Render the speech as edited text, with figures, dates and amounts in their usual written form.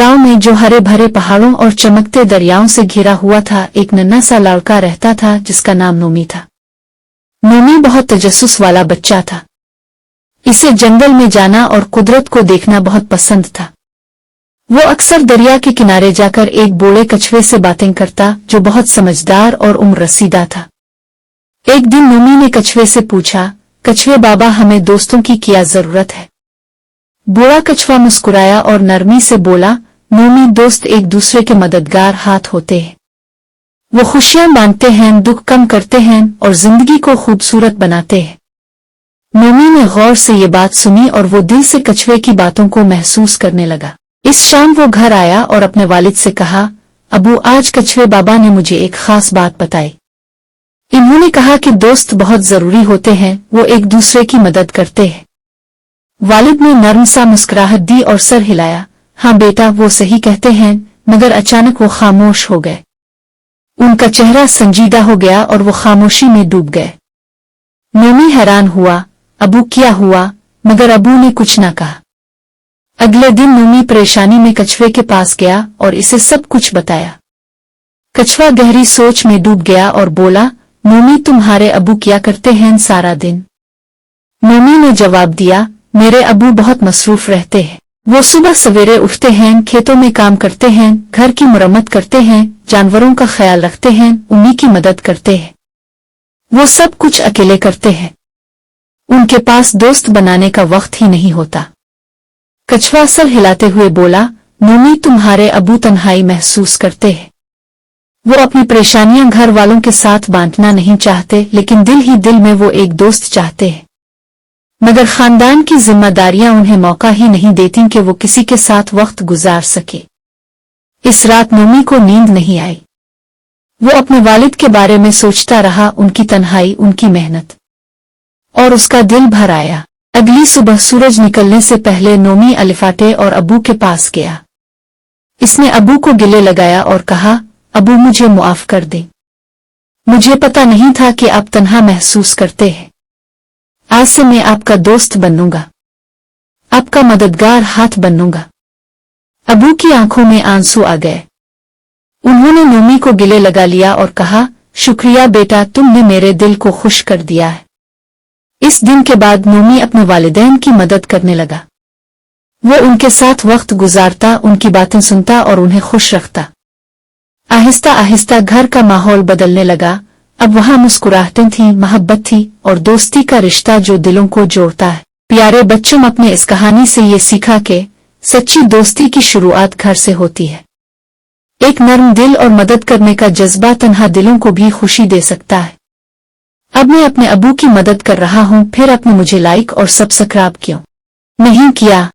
गांव में जो हरे भरे पहाड़ों और चमकते दरियाओं से घिरा हुआ था, एक नन्हा सा लड़का रहता था जिसका नाम नोमी था। नोमी बहुत तजस्सुस वाला बच्चा था। इसे जंगल में जाना और कुदरत को देखना बहुत पसंद था। वो अक्सर दरिया के किनारे जाकर एक बूढ़े कछुए से बातें करता जो बहुत समझदार और उम्र रसीदा था। एक दिन नोमी ने कछुए से पूछा, कछुए बाबा, हमें दोस्तों की क्या जरूरत है? बूढ़ा कछुआ मुस्कुराया और नरमी से बोला, नोमी, दोस्त एक दूसरे के मददगार हाथ होते हैं। वो खुशियां बांटते हैं, दुख कम करते हैं और जिंदगी को खूबसूरत बनाते हैं। नोमी ने गौर से ये बात सुनी और वो दिल से कछुए की बातों को महसूस करने लगा। इस शाम वो घर आया और अपने वालिद से कहा, अबू, आज कछुए बाबा ने मुझे एक खास बात बताई। इन्होंने कहा कि दोस्त बहुत जरूरी होते हैं, वो एक दूसरे की मदद करते हैं। वालिद ने नर्म सा मुस्कुराहट दी और सर हिलाया। हाँ बेटा, वो सही कहते हैं। मगर अचानक वो खामोश हो गए। उनका चेहरा संजीदा हो गया और वो खामोशी में डूब गए। नोमी हैरान हुआ, अबू क्या हुआ? मगर अबू ने कुछ न कहा। अगले दिन नोमी परेशानी में कछुए के पास गया और इसे सब कुछ बताया। कछुआ गहरी सोच में डूब गया और बोला, नोमी, तुम्हारे अबू क्या करते हैं सारा दिन? नोमी ने जवाब दिया, मेरे अबू बहुत मसरूफ रहते हैं। वो सुबह सवेरे उठते हैं, खेतों में काम करते हैं, घर की मरम्मत करते हैं, जानवरों का ख्याल रखते हैं, उन्हीं की मदद करते हैं। वो सब कुछ अकेले करते हैं। उनके पास दोस्त बनाने का वक्त ही नहीं होता। कछुआ सर हिलाते हुए बोला, नोमी, तुम्हारे अबू तन्हाई महसूस करते हैं। वो अपनी परेशानियां घर वालों के साथ बांटना नहीं चाहते, लेकिन दिल ही दिल में वो एक दोस्त चाहते हैं। मगर खानदान की जिम्मेदारियां उन्हें मौका ही नहीं देती कि वो किसी के साथ वक्त गुजार सके। इस रात नोमी को नींद नहीं आई। वो अपने वालिद के बारे में सोचता रहा, उनकी तन्हाई, उनकी मेहनत, और उसका दिल भर आया। अगली सुबह सूरज निकलने से पहले नोमी अलिफाटे और अबू के पास गया। इसने अबू को गले लगाया और कहा, अबू, मुझे मुआफ कर दे। मुझे पता नहीं था कि आप तन्हा महसूस करते हैं। आज से मैं आपका दोस्त बनूंगा, आपका मददगार हाथ बनूंगा। अबू की आंखों में आंसू आ गए। उन्होंने नोमी को गले लगा लिया और कहा, शुक्रिया बेटा, तुमने मेरे दिल को खुश कर दिया है। इस दिन के बाद नोमी अपने वालिदैन की मदद करने लगा। वो उनके साथ वक्त गुजारता, उनकी बातें सुनता और उन्हें खुश रखता। आहिस्ता आहिस्ता घर का माहौल बदलने लगा। अब वहां मुस्कुराहटें थीं, मोहब्बत थी और दोस्ती का रिश्ता जो दिलों को जोड़ता है। प्यारे बच्चों, अपने इस कहानी से ये सीखा कि सच्ची दोस्ती की शुरुआत घर से होती है। एक नर्म दिल और मदद करने का जज्बा तन्हा दिलों को भी खुशी दे सकता है। अब मैं अपने अबू की मदद कर रहा हूं, फिर आपने मुझे लाइक और सब्सक्राइब क्यों नहीं किया?